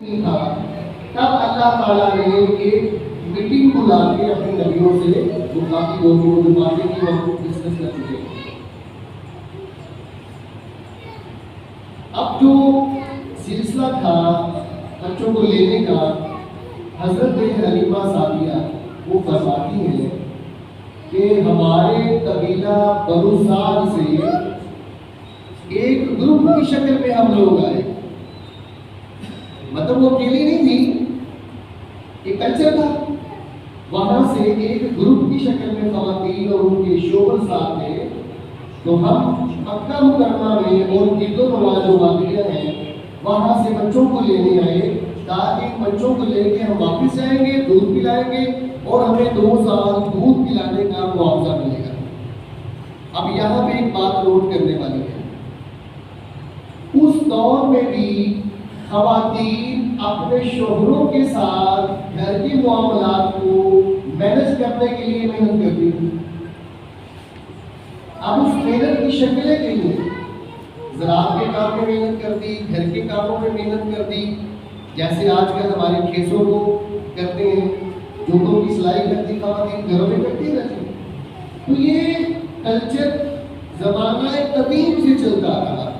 تھا تب اللہ تعالیٰ نے ایک میٹنگ بلا کے اپنے نبیوں سے باقی لوگوں کو باتیں کی اور ڈسکس کر چکے. اب جو سلسلہ تھا بچوں کو لینے کا، حضرت حلیمہ سعدیہ وہ فرماتی ہیں کہ ہمارے قبیلہ بنو سعد سے ایک گروپ کی شکل میں ہم لوگ آئے. مطلب وہ اکیلی نہیں تھی، ایک کلچر تھا. وہاں سے ایک گروپ کی شکل میں خواتین اور ان کے شوہر ساتھ تھے. تو ہم مکہ مکرمہ میں اور گرد و نواح جو واقعہ ہیں وہاں سے بچوں کو لینے آئے تاکہ بچوں کو لے کے ہم واپس جائیں گے، دودھ پلائیں گے اور ہمیں 2 سال دودھ پلانے کا معاوضہ ملے گا. اب یہاں پہ ایک بات نوٹ کرنے والی ہے، اس دور میں بھی خواتین اپنے شوہروں کے ساتھ گھر کے معاملات کو مینج کرنے کے لیے محنت کرتی تھی. اب اس محنت کی شکلیں کئی ہیں، زراعت کے کام میں محنت کرتی، گھر کے کاموں میں محنت کرتی، جیسے آج کل ہمارے کھیسوں کو کرتے ہیں، جوتوں کی سلائی کرتی خواتین گھروں میں کرتی رہتی. تو یہ کلچر زمانہ قدیم سے چلتا رہا.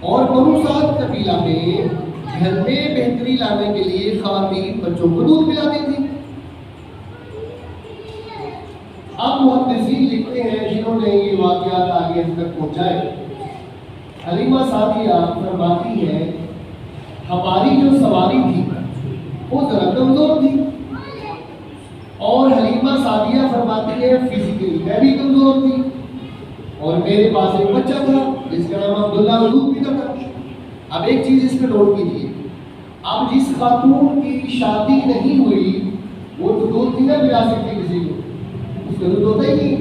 اور بنو سعد قبیلہ میں گھر میں بہتری لانے کے لیے خواتین بچوں کو دودھ پلاتی تھی. اب محدثین لکھتے ہیں جنہوں نے یہ واقعات آگے ہم تک پہنچائے، حلیمہ سعدیہ فرماتی ہے ہماری جو سواری تھی وہ ذرا کمزور تھی، اور حلیمہ سعدیہ فرماتی ہے فزیکلی میں بھی کمزور تھی، اور میرے پاس ایک بچہ تھا جس کا نام عبداللہ دودھ پیتا تھا. اب ایک چیز اس میں نوٹ کیجیے، اب جس خاتون کی شادی نہیں ہوئی وہ تو دودھ نہیں نہ پلا سکتی کسی کو، اس کا دودھ ہوتا ہی نہیں.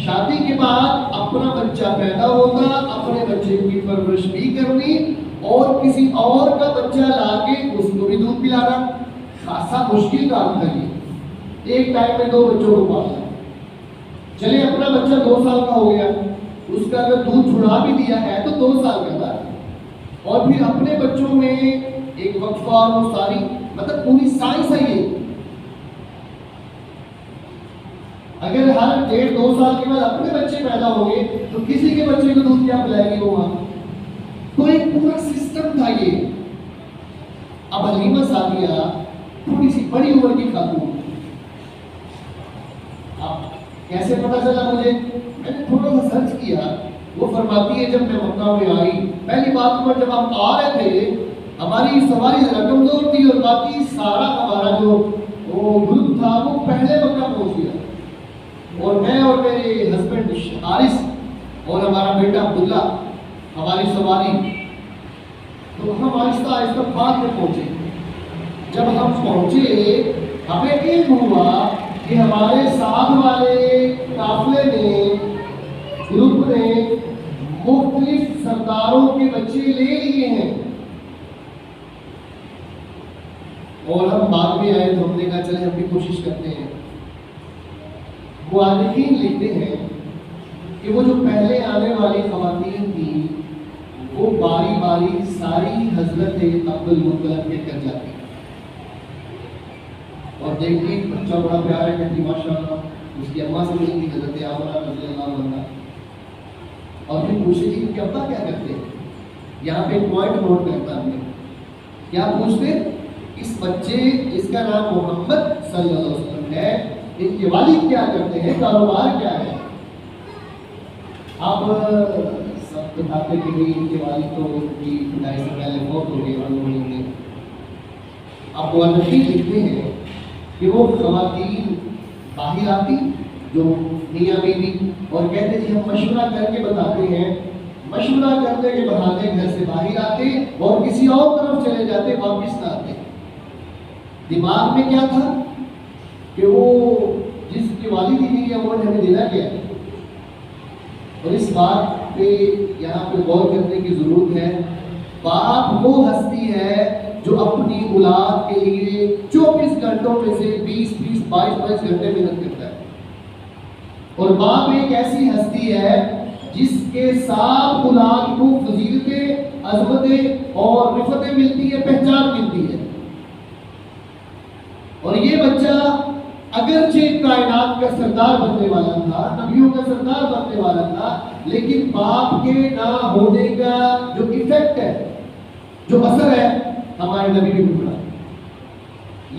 شادی کے بعد اپنا بچہ پیدا ہوتا، اپنے بچے کی پرورش بھی کرنی اور کسی اور کا بچہ لا کے اس کو بھی دودھ پلانا، خاصا مشکل کام تھا. یہ ایک ٹائم میں 2 بچوں کو پالنا. چلے اپنا بچہ 2 سال کا ہو گیا، اس کا اگر دودھ چھڑا بھی دیا ہے تو 2 سال کا تھا، اور پھر اپنے بچوں میں ایک وقفہ اور وہ ساری مطلب پوری سائنس ہے. یہ اگر ہر 1.5-2 سال کے بعد اپنے بچے پیدا ہوں گے تو کسی کے بچے کو دودھ کیا پلائے گی وہ ماں؟ تو ایک پورا سسٹم تھا یہ. اب حلیمہ سعدیہ تھوڑی سی بڑی عمر کی خاتون، اب کیسے پتا چلا مجھے؟ میں نے تھوڑا سا سرچ کیا. وہ فرماتی ہے جب میں مکہ میں آئی پہلی بات پر جب ہم آ رہے تھے ہماری سواری ذرا کمزور تھی اور باقی سارا ہمارا جو گروپ تھا وہ پہلے مکہ پہنچ گیا، اور میں اور میرے ہسبینڈ حارث اور ہمارا بیٹا عبداللہ ہماری سواری، تو ہم آہستہ آہستہ بعد میں پہنچے. جب ہم پہنچے ہمیں علم ہوا کہ ہمارے ساتھ والے قافلے نے گروپ نے مختلف سرداروں کے بچے لے لیے ہیں. اور ہم بعد میں آئے تو ہم نے کہا چلے ہم بھی کوشش کرتے ہیں. مؤرخین لکھتے ہیں کہ وہ جو پہلے آنے والی خواتین تھی وہ باری باری ساری حضرت عبد المطلب کے کر جاتی اور دیکھتی بچہ بڑا پیارا ہے، کہتی ماشاءاللہ. اس کی اماں سے ملی تھی حضرت آمنہ رضی اللہ عنہا، اور پھر پوچھے تھی کہ ابا کیا کرتے ہیں. یہاں پہ ایک پوائنٹ نوٹ کرتا ہم نے، کیا پوچھتے اس بچے جس کا نام محمد صلی اللہ علیہ وسلم ہے ان کے والد کیا کرتے ہیں، کاروبار کیا ہے. اب سب بتاتے کہ ان کے والد تو کی پڑھائی سے پہلے فوت ہو گئے انہوں نے. اب وہ لکھتے ہیں کہ وہ خواتین باہر آتی جو میاں بیوی اور کہتے جی ہم مشورہ کر کے بتاتے ہیں، مشورہ کرتے کے بہانے گھر سے باہر آتے اور کسی اور طرف چلے جاتے، واپس نہ آتے. دماغ میں کیا تھا کہ وہ جس کی والدی تھی یا وہ ہمیں دینا کیا ہے. اور اس بات پہ یہاں پہ غور کرنے کی ضرورت ہے. باپ وہ ہستی ہے جو اپنی اولاد کے لیے 24 گھنٹوں میں سے 20-22 گھنٹے محنت کرتا ہے، اور باپ ایک ایسی ہستی ہے جس کے ساتھ اولاد کو فضیلتیں، عظمتیں اور رفتیں ملتی اور یہ بچہ اگرچہ کائنات کا سردار بننے والا تھا، نبیوں کا سردار بننے والا تھا، لیکن باپ کے نہ ہونے کا جو ایفیکٹ ہے، جو اثر ہے، ہمارے نبی بھی پڑا۔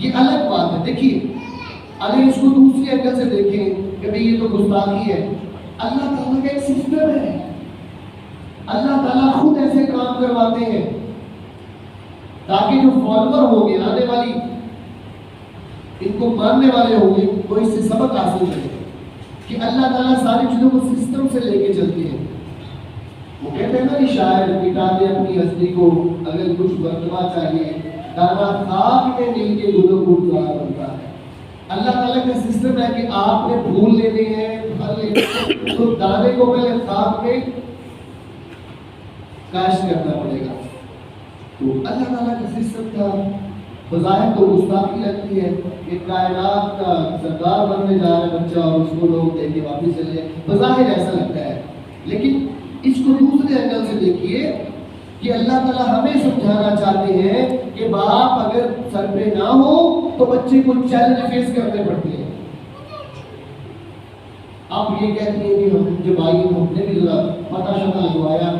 یہ الگ بات ہے۔ دیکھیے اگر اس کو دوسری اینگل سے دیکھیں کہ بھئی یہ تو گستاخی ہے، اللہ تعالیٰ کا ایک سسٹم ہے، اللہ تعالیٰ خود ایسے کام کرواتے ہیں تاکہ جو فالوور ہوں گے، آنے والی ان کو ماننے والے ہوں گے، وہ اس سے سبق حاصل کریں کہ اللہ تعالیٰ ساری چیزوں کو سسٹم سے لے کے چلتے ہیں۔ وہ کہتے ہیں نا کہ شاعر مٹا دے اپنی ہستی کو اگر کچھ برتوا چاہیے، دانا خاک میں مل کے گلوں کو گزار بنتا ہے۔ اللہ تعالیٰ کا سسٹم ہے کہ آپ نے پھول لینے ہیں، پھل لینے ہیں، تو دانے کو پہلے خاک میں کاشت کرنا پڑے گا۔ تو اللہ تعالیٰ کا سسٹم تھا۔ بظاہر تو گستاخی لگتی ہے کہ کائنات کا سردار بننے جا رہا ہے بچہ اور اس کو لوگ دیکھ کے واپس چلے جائیں، بظاہر ایسا لگتا ہے، لیکن اس کو دوسرے اینگل سے دیکھیے کہ اللہ تعالیٰ ہمیں سمجھانا چاہتے ہیں کہ باپ اگر سر پہ نہ ہو تو بچے کو چیلنج فیس کرنے پڑتے ہیں۔ آپ یہ کہتے ہیں کہ ہم جب آئی ہم نے بھی ذرا پتہ شتہ لگوایا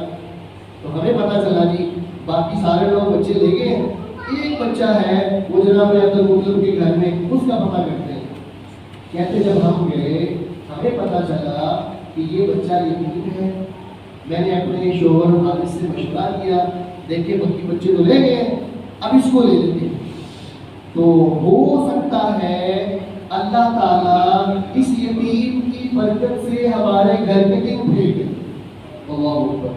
تو ہمیں پتہ چلا جی باقی سارے لوگ بچے لے گئے ہیں، ایک بچہ ہے وہ جناب عبدالمطلب کے گھر میں، اس کا پتہ کرتے ہیں۔ کہتے جب ہم گئے ہمیں پتہ چلا کہ یہ بچہ یتیم ہے۔ میں نے اپنے شوہر حارث سے مشورہ کیا، دیکھیں باقی بچے تو لے گئے، اب اس کو لے لیتے ہیں۔ تو ہو سکتا ہے اللہ تعالیٰ اس یتیم کی برکت سے ہمارے گھر میں دن پھیل گئے۔ اللہ اکبر،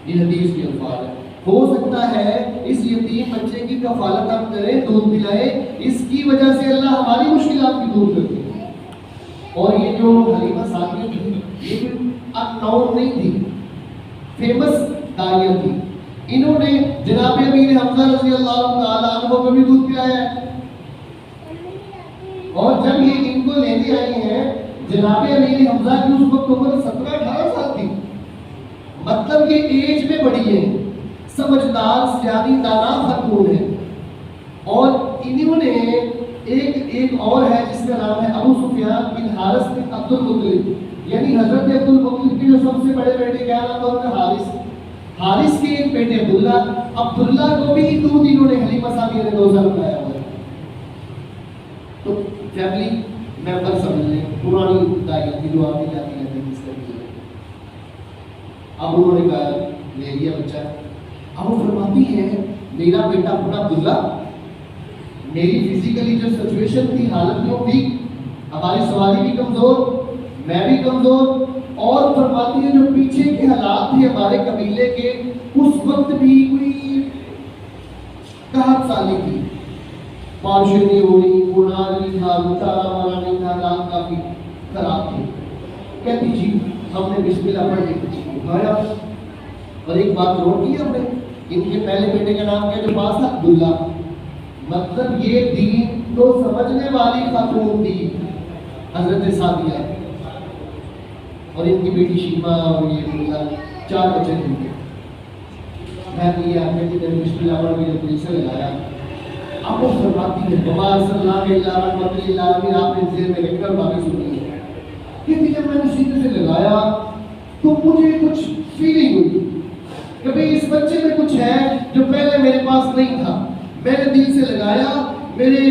یہ حدیث کے الفاظ ہے۔ ہو سکتا ہے اس یتیم بچے کی کفالت ہم کریں، دودھ پلائیں، اس کی وجہ سے اللہ ہماری مشکلات بھی دور کرتے ہیں۔ اور یہ جو حلیمہ سعدیہ تھی یہ کوئی اننون نہیں تھی، فیمس داعیہ تھی۔ انہوں نے جناب امیر حمزہ رضی اللہ تعالیٰ عنہ کو بھی دودھ پلایا ہے، اور جب یہ ان کو لینے آئی ہیں جناب امیر حمزہ کی اس وقت عمر 17-18 سال تھی، مطلب یہ ایج میں بڑی ہے، سمجھدار سیانی دانا خاتون ہے۔ اور انہوں نے ایک اور ہے جس کا نام ہے ابو سفیان بن حارث بن عبد المطلب، یعنی حضرت عبد المطلب کے جو سب سے بڑے بیٹے کیا نام تھا ان کا؟ حارث کے ایک بیٹے عبداللہ کو بھی دودھ انہوں نے حلیمہ سعدیہ نے روزہ رکھایا ہوا ہے۔ تو فیملی ممبر سمجھ لیں، پرانی داعیت کی جو آتی جاتی ہے اس طریقے سے۔ اب انہوں نے کہا لے لیا بچہ۔ اب وہ فرماتی ہے میرا بیٹا اپنا عبداللہ، میری فزیکلی جو سچویشن تھی، حالت میں وہ ٹھیک، ہماری سواری بھی کمزور، میں بھی کمزور، اور فرماتی ہے جو پیچھے کے حالات تھے ہمارے قبیلے کے، اس وقت بھی کوئی 61 سالی تھی، بارشیں نہیں ہو رہی، گناہ نہیں تھا، چارہ مارا نہیں تھا، حالات کافی خراب تھے۔ کہتی جی ہم نے بسم اللہ پڑھ کے بچے کو کھایا، اور ایک بات نوٹ کی ہم نے، ان کے پہلے بیٹے کا نام کیا جو پاس تھا؟ عبداللہ۔ مطلب یہ دین تو سمجھنے والی خاتون تھی حضرت سعدیہ، اور ان کی بیٹی شیما اور یہ عبداللہ، 4 بچے تھے۔ میں نے یہ آپ کے دن بسم اللہ پڑھ کے جب دل سے لگایا، اب وہ فرماتی ہے بابا صلی اللہ علیہ وسلم، آپ نے ذہن میں رکھ کر باتیں سنی ہے کہ جب میں نے سیدھے سے لگایا تو مجھے کچھ فیلنگ ہوئی کہ بھئی اس بچے میں کچھ ہے جو پہلے میرے پاس نہیں تھا۔ میں نے دل سے لگایا، میرے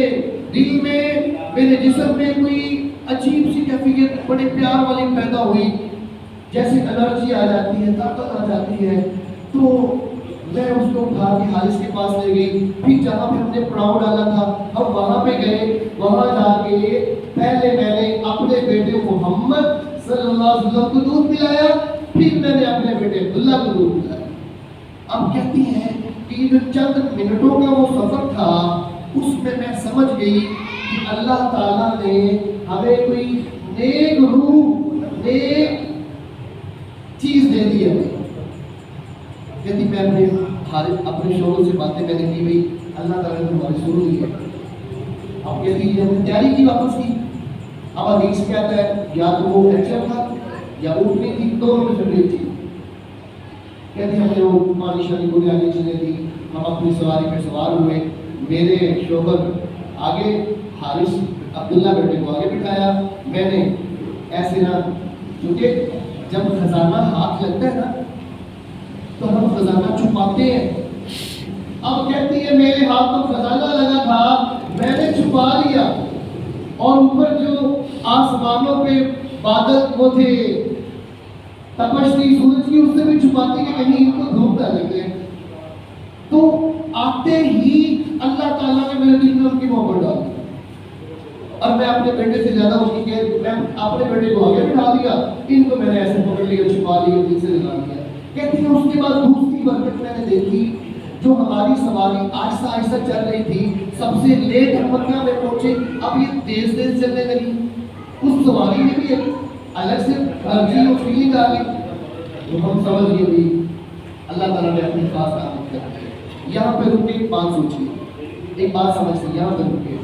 دل میں، میرے جسم میں کوئی عجیب سی کیفیت بڑے پیار والی پیدا ہوئی، جیسے انرجی آ جاتی ہے، طاقت آ جاتی ہے۔ تو میں اس کو اٹھا کے حارث کے پاس لے گئی، پھر جہاں پہ ہم نے پڑاؤ ڈالا تھا ہم وہاں پہ گئے، وہاں جا کے پہلے میں نے اپنے بیٹے محمد صلی اللہ علیہ وسلم کو دودھ پلایا، پھر میں نے اپنے بیٹے عبداللہ کو دودھ پلایا۔ اب کہتی ہیں کہ جو چند منٹوں کا وہ سفر تھا اس میں سمجھ گئی کہ اللہ تعالیٰ نے ہمیں کوئی نیک روح، نیک چیز دے دی ہے۔ کہتی میں اپنے شوہر سے باتیں میں نے کی، بھئی اللہ تعالیٰ نے ہماری سن لی ہے۔ اب کہتی ہے ہم نے تیاری کی واپس کی۔ اب حدیث کہتا ہے یا تو وہ فریکچر تھا یا اٹھنی تھی، دونوں میں سے تھی۔ کہتے ہیں ہم نے وہ پانی شانی کو آگے چلے تھی، ہم اپنی سواری پہ سوار ہوئے، میرے شوہر آگے، حارث عبداللہ بیٹے کو آگے بٹھایا. میں نے ایسے نہ، کیونکہ جب خزانہ ہاتھ لگتا ہے نا تو ہم خزانہ چھپاتے ہیں. اب کہتی ہے میرے ہاتھ تو خزانہ لگا تھا، میں نے چھپا لیا، اور اوپر جو آسمانوں پہ بادل وہ تھے، تپش تھی سورج کی، اس سے بھی چھپاتی کہ کہیں ان کو دھوپ نہ لگے. تو آتے ہی اللہ تعالیٰ نے میرے دل میں ان کی محبت ڈال دی، اور میں اپنے بیٹے سے زیادہ ان کی میں اپنے بیٹے کو آگے بٹھا دیا، ان کو میں نے ایسے پکڑ لیا، چھپا لیا، دل سے لگا دیا. کہتی ہے اس کے بعد دوسری برکت میں نے دیکھی، جو ہماری سواری آہستہ آہستہ چل رہی تھی، سب سے لیٹ ہم مکہ میں پہنچے، اب یہ تیز تیز چلنے لگی. اس سواری میں بھی الگ سے انرجی اور فیلنگ آ گئی. تو ہم سمجھ گئے بھی اللہ تعالیٰ نے اپنے خاص کام کیا. یہاں پہ رک کے ایک بات سوچیے، ایک بات سمجھتے، یہاں پہ رک کے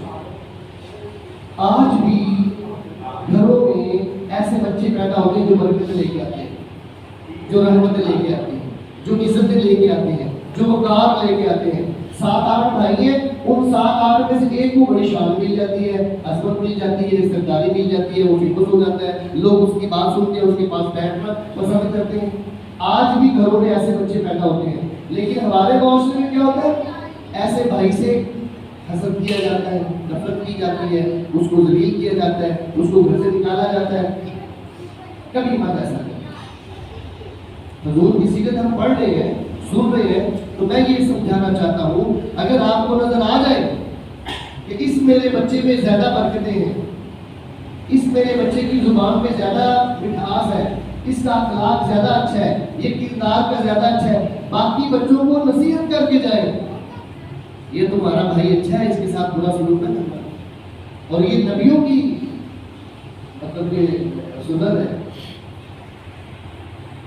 آج بھی گھروں میں ایسے بچے پیدا ہوتے ہیں جو برکتیں لے کے آتے ہیں، جو رحمتیں لے کے آتے ہیں، جو عزتیں لے کے آتے ہیں، جو وقار لے کے آتے ہیں. 7-8 بھائی ہیں، ان 7-8 میں سے ایک کو بڑی شان مل جاتی ہے، عظمت مل جاتی ہے، سرداری مل جاتی ہے، وہ فیمس ہو جاتا ہے، لوگ اس کی بات سنتے ہیں، اس کے پاس بیٹھنا پسند کرتے ہیں. آج بھی گھروں میں ایسے بچے پیدا ہوتے ہیں، لیکن ہمارے معاشرے میں کیا ہوتا ہے؟ ایسے بھائی سے حسد کیا جاتا ہے، نفرت کی جاتی ہے، اس کو ذلیل کیا جاتا ہے، اس کو گھر سے نکالا جاتا ہے. کبھی مت ایسا نہیں. حضور کی سیرت ہم پڑھ رہے ہیں، سن رہے ہیں، تو میں یہ سمجھانا چاہتا ہوں، اگر آپ کو نظر آ جائے کہ اس میرے بچے میں زیادہ برکتیں ہیں، اس میرے بچے کی زبان میں زیادہ مٹھاس ہے، اس کا اخلاق زیادہ اچھا ہے، یہ کردار کا زیادہ اچھا ہے، باقی بچوں کو نصیحت کر کے جائے، یہ تمہارا بھائی اچھا ہے، اس کے ساتھ برا سلوک نہ کرنا. اور یہ نبیوں کی مطلب کہ سنت ہے.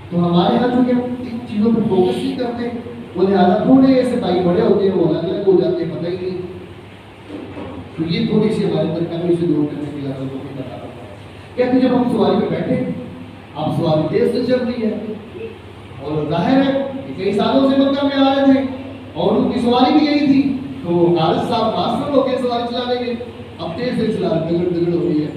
تو ہمارے یہاں جو کہ ان چیزوں پہ فوکس نہیں کرتے، وہ لہٰذا تھوڑے ایسے بھائی بڑے ہوتے ہیں، وہ الگ الگ ہو جاتے ہیں، پتہ ہی نہیں. تو یہ تھوڑی سی ہمارے اندر کمی سے دور کرنے کی لازم ہوتی بتا رہا ہوں. کہتے جب ہم سواری پہ بیٹھے، اب سواری تیز سے چل رہی ہے، اور ظاہر ہے کہ کئی سالوں سے مکہ میں آ رہے تھے اور ان کی سواری بھی یہی تھی، تو حارث صاحب ماسٹر ہو کے سواری چلانے کے، اب تیز سے چلا دگڑ ہو رہی ہے.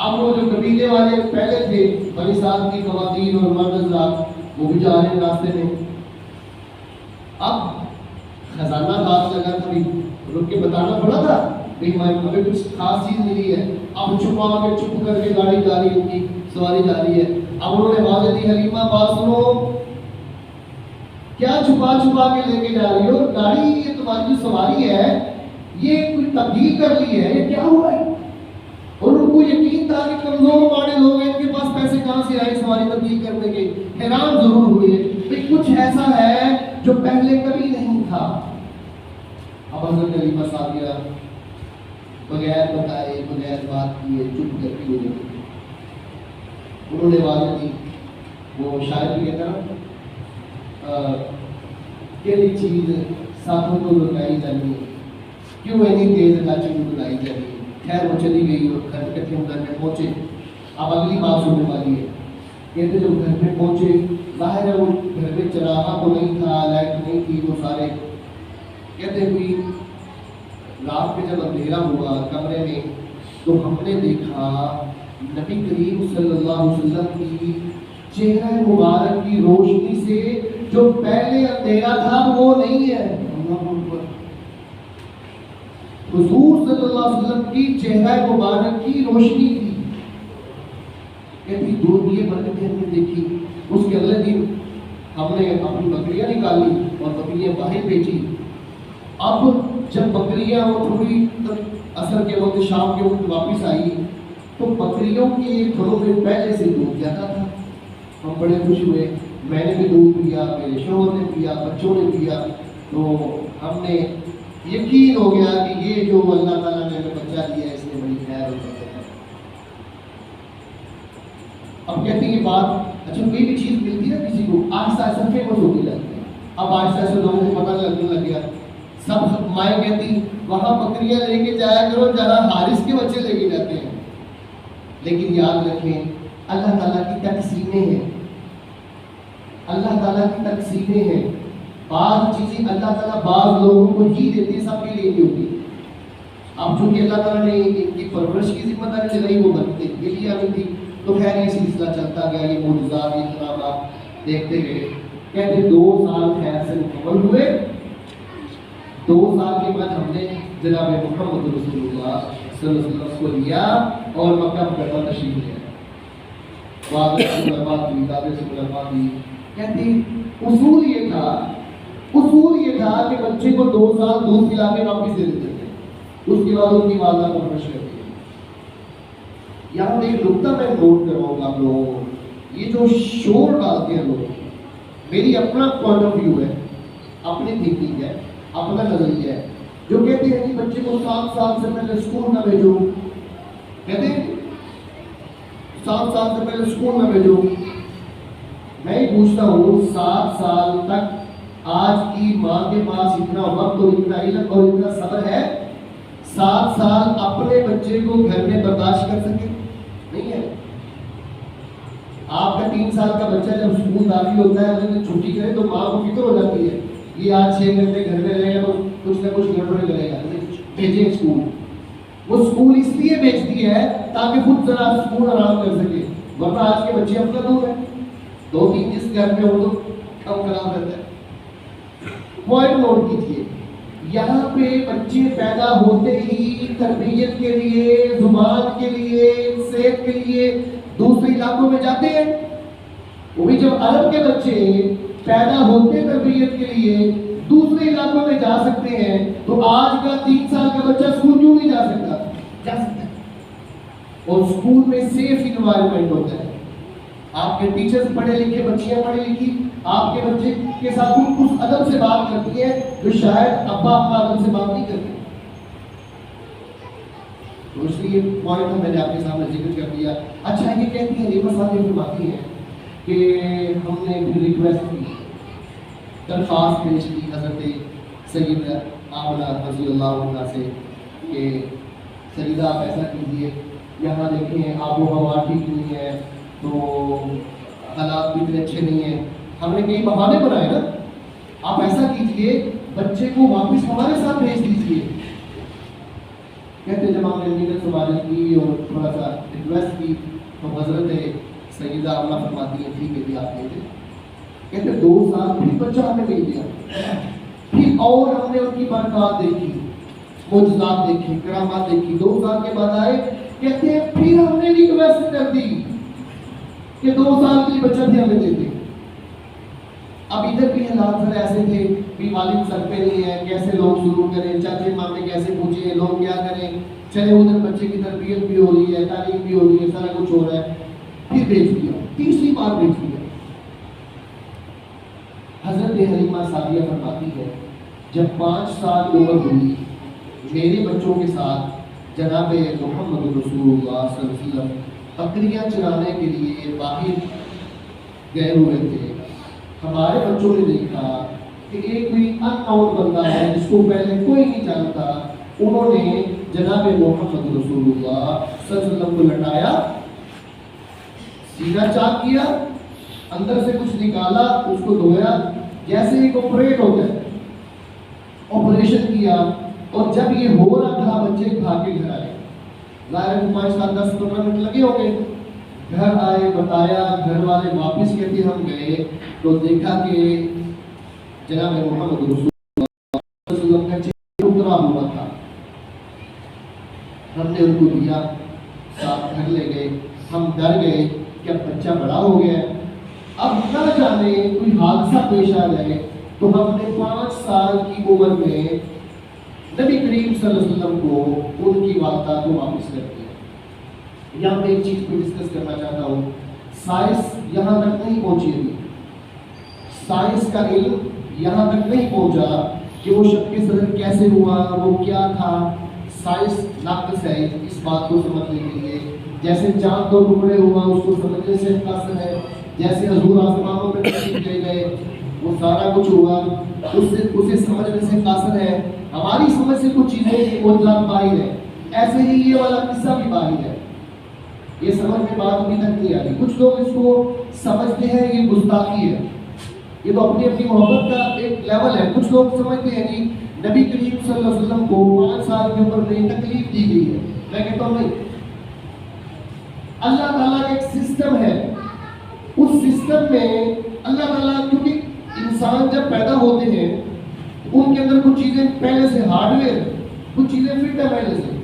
اب وہ جو قبیلے والے پہلے تھے، بنی سعد کی خواتین اور مرد حضرات، وہ بھی جا رہے ہیں راستے میں. اب خزانہ ہاتھ لگا تھا، رک کے بتانا پڑا تھا کہ ہمیں کچھ خاص چیز ملی ہے. اب چھپا کے چپ کر کے گاڑی جا رہی، ان کی سواری جا رہی ہے. اب انہوں نے آواز دی، حلیمہ بات سنو، کیا چھپا کے لے کے جا رہی ہو؟ گاڑی یہ تمہاری جو سواری ہے یہ کوئی تبدیل کر لی ہے، یہ کیا ہوا ہے؟ اور ان کو یقین تھا کہ کمزور ماڑے لوگ ہیں، ان کے پاس پیسے کہاں سے آئے سواری تبدیل کرنے کے. حیران ضرور ہوئے کہ کچھ ایسا ہے جو پہلے کبھی نہیں تھا. اب حضرت حلیمہ سعدیہ بغیر بتائے، بغیر بات کیے، چپ کر کے انہوں نے آواز دی. وہ شاعر بھی کہتا نا، کہڑی چیز ساتھوں کو لٹائی جانی، کیوں اینی تیز لاچی کو بلائی جانی. خیر وہ چلی گئی اور گھر کٹھے ہم گھر میں پہنچے. اب اگلی بات سننے والی ہے. کہتے جب گھر میں پہنچے، ظاہر ہے وہ گھر میں چراغا تو نہیں تھا، لائٹ نہیں تھی، وہ سارے کہتے ہوئی رات میں جب اندھیرا ہوا کمرے میں، تو ہم نے دیکھا نبی کریم صلی اللہ علیہ وسلم کی چہرہ مبارک کی روشنی سے جو پہلے اندھیرا تھا وہ نہیں ہے. حضور صلی اللہ علیہ وسلم کی چہرہ مبارک کی روشنی تھی. کہتی دو یہ برکتیں ہم نے دیکھی. اس کے اگلے دن ہم نے اپنی بکریاں نکالی اور بکریاں باہر بیچی. اب جب بکریاں وہ تھوڑی اثر کے وقت شام کے وقت واپس آئی تو بکریوں کے گھروں میں پہلے سے دودھ جاتا تھا. ہم بڑے خوش ہوئے، میں نے بھی دودھ پیا، میرے شوہر نے پیا، بچوں نے پیا. تو ہم نے یقین ہو گیا کہ یہ جو اللہ تعالیٰ نے ہمیں بچہ دیا ہے اس نے بڑی خیر اور برکت ہے. اب کہتے ہیں یہ بات، اچھا کوئی بھی چیز ملتی ہے کسی کو آہستہ آہستہ فیمس ہوتی جاتی ہے. اب آہستہ آہستہ لوگوں کو پتہ لگنے لگ گیا. سب مائیں کہتی وہاں بکریاں لے کے جایا کرو جہاں حارث کے بچے لے کے جاتے ہیں. لیکن یاد رکھیں اللہ تعالیٰ کی تقسیمیں ہیں، اللہ تعالیٰ کی تقسیمیں ہیں. بعض چیزیں اللہ تعالیٰ بعض لوگوں کو ہی دیتے ہیں، سب کے لیے نہیں ہوتی. اب چونکہ اللہ تعالیٰ نے ان کی پرورش کی ذمہ داری لگائی، وہ بچے کے لیے آنی تھی، تو خیر یہ سلسلہ چلتا گیا، یہ معجزات یہ کرامات دیکھتے گئے۔ کہتے 2 سال خیر سے مکمل ہوئے، 2 سال کے بعد ہم نے جناب محمد رسول اللہ صلی اللہ علیہ وسلم کو لیا اور مکہ مکرمہ تشریف لے آئے۔ والد سے ملاقات ہوئی، دادے سے ملاقات ہوئی۔ کہتے اصول یہ تھا کہ بچے کو 2 سال دودھ پلا کے واپس دے دیتے تھے، اس کے بعد ان کی والدہ پرورش کرتی ہے۔ یہاں ایک نقطہ میں نوٹ کراؤں گا آپ لوگوں کو، یہ جو شور ڈالتے ہیں لوگ، میری اپنا پوائنٹ آف ویو ہے، اپنی تھنکنگ ہے، اپنا نظریہ ہے، جو کہتے ہیں کہ بچے کو 7 سال سے پہلے اسکول نہ بھیجو، کہتے ہیں 7 سال سے پہلے اسکول نہ بھیجو۔ میں ہی پوچھتا ہوں 7 سال تک آج کی ماں کے پاس اتنا وقت اور اتنا علم اور اتنا صبر ہے 7 سال اپنے بچے کو گھر میں برداشت کر سکے؟ نہیں ہے۔ آپ کا 3 سال کا بچہ جب اسکول داخل ہوتا ہے اگر چھٹی کرے تو ماں کو فکر ہو جاتی ہے، یہ آج 6 گھنٹے گھر میں رہے گا تو کچھ نہ کچھ گڑبڑ کرے گا، بھیجیں اسکول۔ وہ اسکول اس لیے بھیجتی ہے تاکہ خود ذرا اسکول آرام کر سکے، ورنہ آج کے بچے اپنا دور ہے، 2-3 جس گھر میں ہو تو کم خراب رہتا ہے۔ پوائنٹ نوٹ کیجیے، یہاں پہ بچے پیدا ہوتے ہی تربیت کے لیے، زبان کے لیے، صحت کے لیے دوسرے علاقوں میں جاتے ہیں۔ وہ بھی جب عرب کے بچے پیدا ہوتے تربیت کے لیے دوسرے علاقوں میں جا سکتے ہیں تو آج کا 3 سال کا بچہ اسکول کیوں نہیں جا سکتا؟ جا سکتا ہے، اور اسکول میں سیف انوائرمنٹ ہوتا ہے، آپ کے ٹیچرز پڑھے لکھے، بچیاں پڑھی لکھی، آپ کے بچے کے ساتھ اس ادب سے بات کرتی ہے جو شاید ابا اپنا ادب سے بات نہیں کرتے۔ تو اس لیے پوائنٹ میں نے آپ کے سامنے ذکر کر دیا۔ اچھا یہ کہتی ہیں، یہ مسائل فرماتی ہیں کہ ہم نے بھی ریکویسٹ کی، درخواست پیش کی حضرت سید آمنہ رضی اللہ عنہ سے کہ سیدہ آپ ایسا کیجیے، یہاں دیکھیں آب و ہوا ٹھیک نہیں ہے، تو حالات بھی اتنے اچھے نہیں ہیں، ہم نے کئی بہانے بنائے نا، آپ ایسا کیجیے بچے کو واپس ہمارے ساتھ بھیج دیجیے۔ کہتے جب ہم نے نیت سماجت کی اور تھوڑا سا ریکویسٹ کی تو حضرت سیدہ آمنہ فرماتی ہیں ٹھیک ہے جی آپ بھیجیں۔ کہتے 2 سال پھر بچہ ہمیں نہیں دیا، پھر اور ہم نے ان کی برکات دیکھی، معجزات دیکھی، کرامات دیکھی، 2 سال کے بعد آئے، کہتے ہیں پھر ہم نے ریکویسٹ کر دی کہ 2 سال کے لیے بچہ بھی ہمیں دے دیں۔ اب ادھر بھی حالات سر ایسے تھے بھی والد سر پہ نہیں ہے، کیسے لوگ شروع کریں، چاچے مامے کیسے پوچھیں، لوگ کیا کریں، چلے ادھر بچے کی تربیت بھی ہو رہی ہے، تعلیم بھی ہو رہی ہے، سارا کچھ ہو رہا ہے، پھر بھیج دیا، تیسری بار بھیج دیا۔ حضرت حلیمہ سعدیہ فرماتی ہے جب 5 سال عمر ہوئی میرے بچوں کے ساتھ جناب محمد رسول اللہ صلی اللہ علیہ وسلم بکریاں چرانے کے لیے باہر گئے ہوئے تھے، ہمارے بچوں نے دیکھا کہ ایک کوئی ان نون بندہ ہے جس کو پہلے کوئی نہیں جانتا، انہوں نے جناب محمد رسول اللہ صلی اللہ علیہ وسلم کو لٹایا، سینہ چاک کیا، اندر سے کچھ نکالا، اس کو دھویا، جیسے ایک آپریٹ ہوتا ہے، آپریشن کیا، اور جب یہ ہو رہا تھا بچے بھاگ کے گھر آئے، ظاہر ہے 5-7-10-15 منٹ لگے ہو گئے، گھر آئے، بتایا، گھر والے واپس کہتے ہم گئے تو دیکھا کہ جناب محمد رسول اللہ صلی اللہ علیہ وسلم کا چہرہ اترا ہوا تھا۔ ہم نے ان کو دیا، ساتھ گھر لے گئے، ہم ڈر گئے کہ اب بچہ بڑا ہو گیا، اب نہ جانے کوئی حادثہ پیش آ جائے، تو ہم نے 5 سال کی عمر میں نبی کریم صلی اللہ علیہ وسلم کو ان کی والدہ کو واپس کر دیا۔ یہاں پہ ایک چیز کو ڈسکس کرنا چاہتا ہوں، سائنس یہاں تک نہیں پہنچی ابھی، سائنس کا علم یہاں تک نہیں پہنچا کہ وہ شق صدر کیسے ہوا، وہ کیا تھا، سائنس ناقص ہے اس بات کو سمجھنے کے لیے، جیسے چاند 2 ٹکڑے ہوا اس کو سمجھنے سے قاصر ہے، جیسے حضور آسمانوں پہ تشریف لے گئے وہ سارا کچھ ہوا اسے سمجھنے سے قاصر ہے، ہماری سمجھ سے کچھ چیزیں معجزات باہر ہے، ایسے ہی یہ والا قصہ بھی باہر ہے، یہ سمجھ میں بات ابھی تک نہیں آ رہی۔ کچھ لوگ اس کو سمجھتے ہیں یہ گستاخی ہے، یہ تو اپنی اپنی محبت کا ایک لیول ہے، کچھ لوگ سمجھتے ہیں کہ نبی کریم صلی اللہ علیہ وسلم کو 5 سال کے اوپر نہیں تکلیف دی گئی ہے. میں کہتا ہوں نہیں, اللہ تعالیٰ کا ایک سسٹم ہے, اس سسٹم میں اللہ تعالیٰ, کیونکہ انسان جب پیدا ہوتے ہیں ان کے اندر کچھ چیزیں پہلے سے ہارڈ ویئر, کچھ چیزیں فٹ ہے پہلے سے.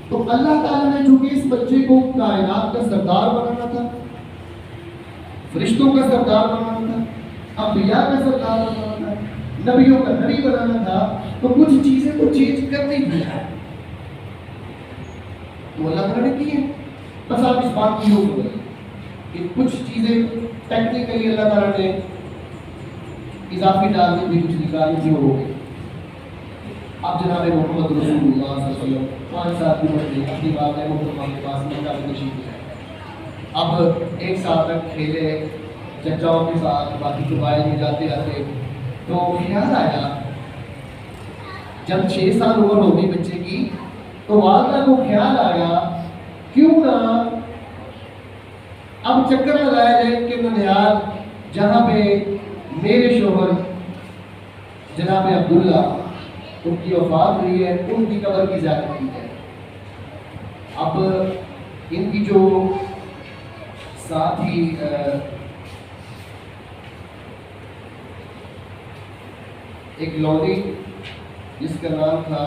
تو اللہ تعالیٰ نے چونکہ اس بچے کو کائنات کا سردار بنانا تھا, فرشتوں کا سردار بنانا تھا, انبیاء کا سردار بنانا تھا, نبیوں کا نبی بنانا تھا, تو کچھ چیزیں تو چینج کرنی تھی. تو اللہ تعالیٰ نے کی ہے. بس آپ اس بات کی ہو کہ کچھ چیزیں ٹیکنیکلی اللہ تعالیٰ نے اضافی ڈال دی, کچھ نکالی تھی, ہو گئی. اب جناب محمد رسول اللہ صلی اللہ علیہ وسلم 5 سال کی عمر میں اپنی بات ہے محترمہ کے پاس مکہ میں تشریف لائے. اب 1 سال تک کھیلے چچاؤں کے ساتھ, باقی قبائل میں جاتے آتے. تو خیال آیا جب 6 سال عمر ہو گئی بچے کی, تو والدہ کو خیال آیا کیوں نہ اب چکر لگایا جائے کہ ننیال جہاں پہ میرے شوہر جناب عبداللہ ان کی وفات ہوئی ہے, ان کی قبر کی زیارت کی جائے. اب ان کی جو ساتھی ایک لوری جس کا نام تھا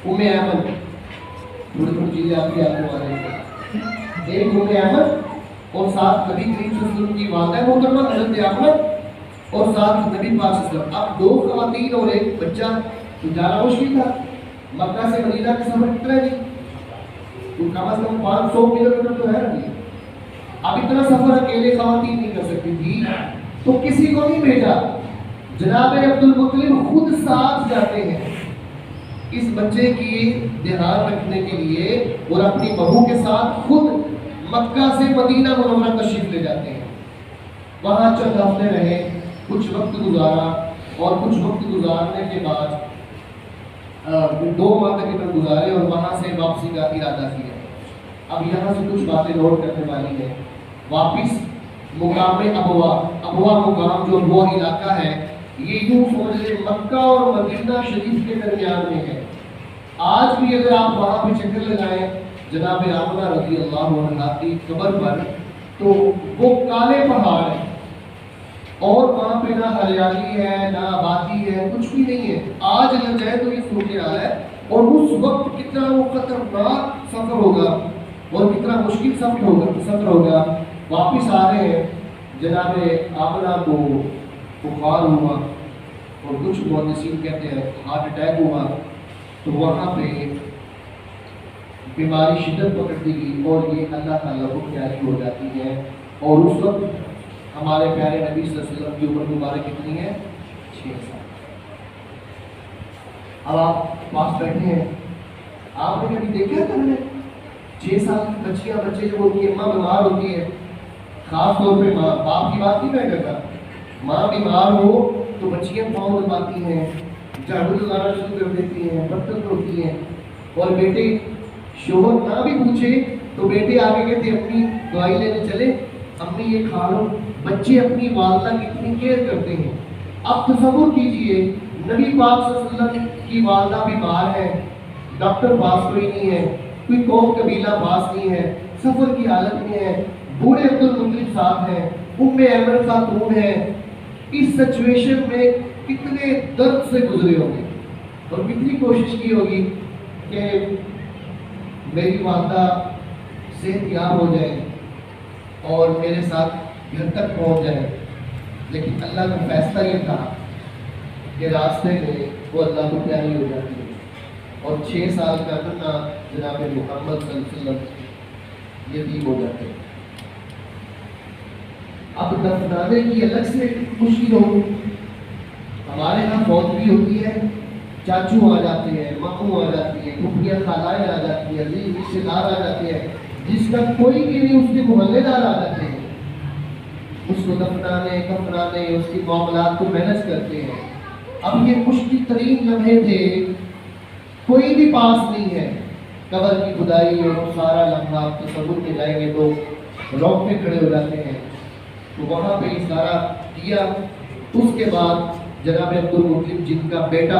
ام احمد, تھوڑی تھوڑی چیزیں آپ کی آپ کو آ رہی ہیں, ایک ام احمد اور ساتھ نبی کریم صلی اللہ علیہ وسلم کی والدہ محترمہ حضرت احمد, اور ساتھ نبی پاک صلی اللہ علیہ وسلم. اب 2 خواتین اور ایک بچہ, تو جانا مشکل تھا. مکہ سے مدینہ کا سفر کتنا ہے جی, تو کم از کم 500 کلومیٹر تو ہے نا. اب اتنا سفر اکیلے خواتین نہیں کر سکتی تھی, تو کسی کو نہیں بھیجا. جناب عبد المطلب خود ساتھ جاتے ہیں اس بچے کی دھیان رکھنے کے لیے, اور اپنی بہو کے ساتھ خود مکہ سے مدینہ منورہ تشریف لے جاتے ہیں. وہاں چند ہفتے رہے, کچھ وقت گزارا, اور کچھ وقت گزارنے کے بعد 2 ماہ تقریباً گزارے, اور وہاں سے واپسی کا ارادہ کیا. اب یہاں سے کچھ باتیں نوٹ کرنے والی ہیں. واپس مقام ابوا, ابوا مقام جو وہ علاقہ ہے, یہ یوں سمجھ لیں مکہ اور مدینہ شریف کے درمیان میں ہے. آج بھی اگر آپ وہاں پہ چکر لگائیں جناب آمنہ رضی اللہ عنہا کی قبر پر, تو وہ کالے پہاڑ ہیں, اور وہاں پہ نہ ہریالی ہے نہ آبادی ہے, کچھ بھی نہیں ہے. آج اگر جائے تو یہ صورتحال ہے, اور اس وقت کتنا وہ خطرناک سفر ہوگا اور کتنا مشکل سفر ہوگا. واپس آ رہے ہیں, جناب آمنہ کو بخار ہوا, اور کچھ محدثین کہتے ہیں ہارٹ اٹیک ہوا. تو وہاں پہ بیماری شدت پکڑتی گئی, اور یہ اللہ تعالیٰ کو پیاری ہو جاتی ہے. اور اس وقت ہمارے پیارے نبی صلی اللہ علیہ وسلم کی عمر مبارک کتنی ہے, 6 سال. اب آپ پاس بیٹھے ہیں, آپ نے کبھی دیکھا تھا 6 سال کی بچیاں بچے جب ان کی اماں بیمار ہوتی ہے, خاص طور پہ ماں, باپ کی بات نہیں میں کرتا, ماں بیمار ہو تو بچیاں پاؤں دباتی ہیں, جھاڑو لگانا شروع کر دیتی ہیں, برتن دھوتی ہیں, اور بیٹے شوہر نہ بھی پوچھے تو بیٹے آگے کہتے اپنی دوائی لینے چلے, امی یہ کھا لو. بچے اپنی والدہ کی اتنی کیئر کرتے ہیں. اب تصور کیجئے نبی پاک صلی اللہ علیہ وسلم کی والدہ بیمار ہے, ڈاکٹر پاس کوئی نہیں ہے, کوئی قوم قبیلہ پاس نہیں ہے, سفر کی حالت میں ہے, بوڑھے عبد المطلب صاحب ہیں, ام ایمن خاتون ہے. اس سچویشن میں کتنے درد سے گزرے ہوں گے, اور کتنی کوشش کی ہوگی کہ میری والدہ صحت یاب ہو جائے اور میرے ساتھ گھر تک پہنچ جائے. لیکن اللہ کا فیصلہ یہ تھا کہ راستے میں وہ اللہ کو پیاری ہو جاتی ہے, اور 6 سال کا کرنا جناب محمد صلی اللہ علیہ وسلم یتیم ہو جاتے ہیں. اب دفنانے کی الگ سے خوشی ہو. ہمارے یہاں فوت بھی ہوتی ہے, چاچو آ جاتے ہیں, ماموں آ جاتی ہیں, پھوپھیاں خالائیں آ جاتی ہیں, عزیز رشتے دار آ جاتے ہیں, جس کا کوئی بھی نہیں اس کے محلے دار آ جاتے ہیں, اس کو دفنانے کفنانے اس کی معاملات کو مینج کرتے ہیں. اب یہ مشکل ترین لمحے تھے, کوئی بھی پاس نہیں ہے. قبر کی کھدائی اور سارا لمحہ آپ تصور میں جائیں گے تو رونگٹے کھڑے ہو جاتے ہیں. تو وہاں پہ سارا کیا. اس کے بعد جناب عبد المطلب جن کا بیٹا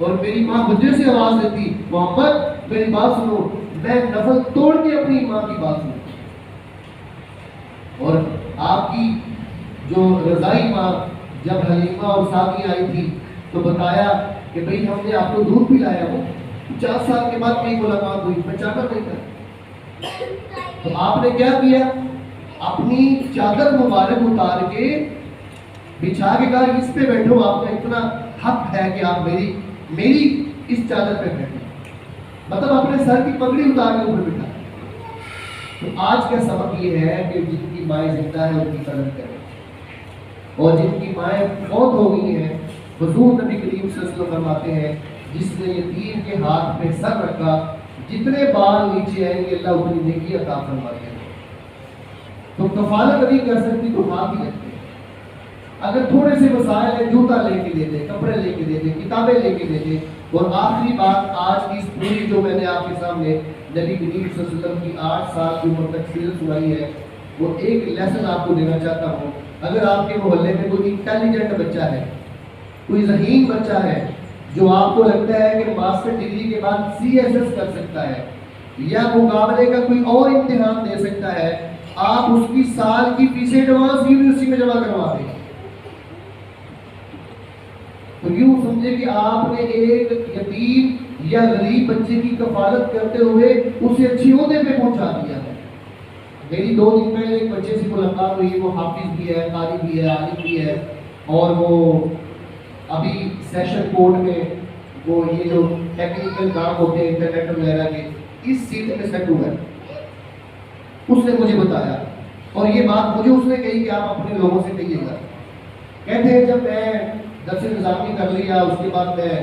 اور میری ماں مجھے سے آواز دیتی محمد میری بات سنو، میں نفل توڑ کے اپنی ماں کی بات سنوں. اور آپ کی جو رضائی ماں جب حلیمہ اور سعدیہ آئی تھی تو بتایا کہ بھئی ہم نے آپ کو دودھ پلایا ہو. 50 سال کے بعد میری ملاقات ہوئی، میں چاہتا نہیں تھا. تو آپ نے کیا کیا؟ اپنی چادر مبارک اتار کے بچھا کے کہا اس پہ بیٹھو، آپ کا اتنا حق ہے کہ آپ میری اس چادر پہ بیٹھو. مطلب اپنے سر کی پگڑی اتار کے اوپر بٹھا. تو آج کا سبق یہ ہے کہ جن کی مائیں زندہ ہیں ان کی قدر کریں، اور جن کی مائیں فوت ہو گئی ہیں حضور نبی کریم صلی اللہ علیہ وسلم فرماتے ہیں جس نے یتیم کے ہاتھ پہ سر رکھا جتنے بال نیچے آئیں گے اللہ اتنی نیکی عطا فرماتے ہیں. تو کفالت نہیں کر سکتی تو ہاتھ ہی رکھتے ہیں. اگر تھوڑے سے مسائل ہیں جوتا لے کے دے دیں، کپڑے لے کے دے دیں، کتابیں لے کے دے دیں. اور آخری بات آج کی اس پوری جو میں نے آپ کے سامنے نبی کریم صلی اللہ علیہ وسلم کی 8 سال کی عمر تک سیرت سنائی ہے، وہ ایک لیسن آپ کو دینا چاہتا ہوں. اگر آپ کے محلے میں کوئی انٹیلیجنٹ بچہ ہے، کوئی ذہین بچہ ہے جو آپ کو لگتا ہے کہ ماسٹر ڈگری کے بعد CSS کر سکتا ہے یا مقابلے کا کوئی اور امتحان دے سکتا ہے، آپ اس کی سال کی فیس ایڈوانس یونیورسٹی میں جمع کروا دیں. تو یوں سمجھے کہ آپ نے ایک یتیم یا غریب بچے کی کفالت کرتے ہوئے اسے اچھی عہدے پہ پہنچا دیا ہے. میری 2 دن پہلے ایک بچے سے ملاقات ہوئی، وہ حافظ بھی ہے، قاری بھی ہے، عالم بھی ہے، اور وہ ابھی سیشن کورٹ میں وہ یہ جو ٹیکنیکل کام ہوتے ہیں انٹرنیٹ وغیرہ کے اس سیٹ میں سیٹ ہوا ہے. اس نے مجھے بتایا اور یہ بات مجھے اس نے کہی کہ آپ اپنے لوگوں سے کہیے گا. کہتے ہیں جب میں درس نظامی کر لیا اس کے بعد میں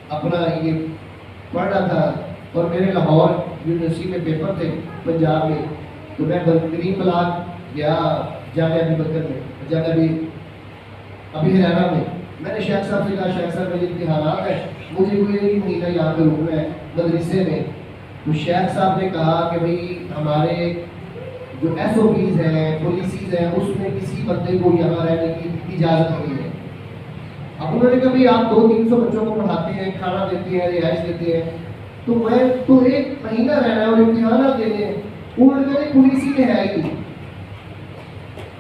اپنا یہ پڑھ رہا تھا اور میرے لاہور یونیورسٹی میں پیپر تھے پنجاب میں، تو میں کریم بلاک گیا جامعہ ابی بکر میں، جامعہ ابھی ہریانہ میں نے شیخ صاحب سے کہا شیخ صاحب میرے امتحانات ہیں، مجھے کوئی ایک مہینہ یہاں پہ رکنا ہے مدرسے میں. تو شیخ صاحب نے کہا کہ بھئی ہمارے جو SOPs ہیں پالیسیز ہیں اس میں کسی بندے کو یہاں رہنے کی اجازت نہیں ہے. اب انہوں نے کہا بھئی آپ 200-300 بچوں کو پڑھاتے ہیں، کھانا دیتے ہیں، رہائش دیتے ہیں، تو میں تو 1 مہینہ رہنا ہے اور امتحانات دینے ہیں. انہوں نے کہا پالیسی میں ہے ہی.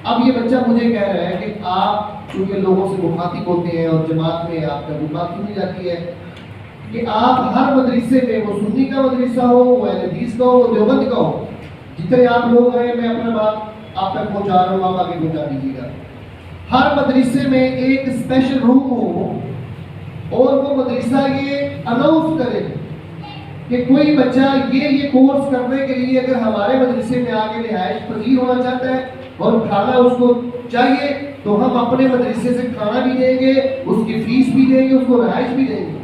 اب یہ بچہ مجھے کہہ رہا ہے کہ آپ چونکہ لوگوں سے مخاطب ہوتے ہیں اور جماعت میں آپ کا بات سنی جاتی ہے کہ آپ ہر مدرسے میں، وہ سنی کا مدرسہ ہو، وہ اہل حدیث کا ہو، وہ دیوبند کا ہو، جتنے آپ لوگ ہیں میں اپنا بات آپ تک پہنچا رہا ہوں، آپ آگے پہنچا دیجیے گا. ہر مدرسے میں ایک اسپیشل روم ہو اور وہ مدرسہ یہ اناؤنس کرے کہ کوئی بچہ یہ کورس کرنے کے لیے اگر ہمارے مدرسے میں آ کے رہائش پذیر ہونا چاہتا ہے اور کھانا اس کو چاہیے تو ہم اپنے مدرسے سے کھانا بھی دیں گے، اس کی فیس بھی دیں گے، اس کو رہائش بھی دیں گے.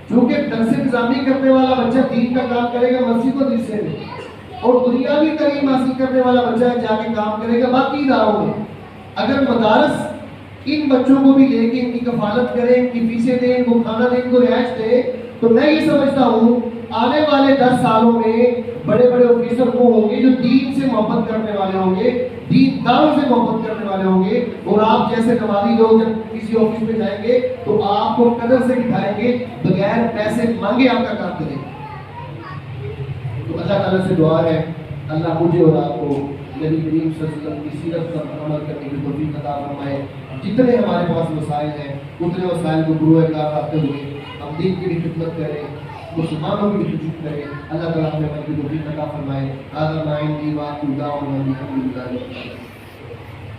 چونکہ درس نظامی کرنے والا بچہ دین کا کام کرے گا مسجد مدرسے میں، اور دنیاوی تعلیم حاصل کرنے والا بچہ جا کے کام کرے گا باقی اداروں میں. اگر مدارس ان بچوں کو بھی لے کے ان کی کفالت کریں، ان کی فیسیں دیں، ان کو کھانا دیں، ان کو رہائش دیں، تو میں یہ سمجھتا ہوں آنے والے 10 سالوں میں بڑے بڑے آفیسر وہ ہوں گے جو دین سے محبت کرنے والے ہوں گے، دین داروں سے محبت کرنے والے ہوں گے. اور آپ جیسے نمازی لوگ جب کسی آفس میں جائیں گے تو آپ کو قدر سے بٹھائیں گے، بغیر پیسے مانگے آپ کا کام کریں گے. تو اللہ تعالیٰ سے دعا ہے اللہ مجھے اور آپ کو نبی کریم صلی اللہ علیہ وسلم کی سیرت پر عمل کرنے کی توفیق عطا فرمائے. جتنے ہمارے پاس وسائل ہیں اتنے وسائل کو گروہ کار آتے ہوئے ہم دین کی بھی خدمت کریں، مسلمانوں کی بھی خدمت کریں. اللہ تعالیٰ ہمیں عمل کی توفیق عطا فرمائے. آدھا مائن دی بات خدا اور نبی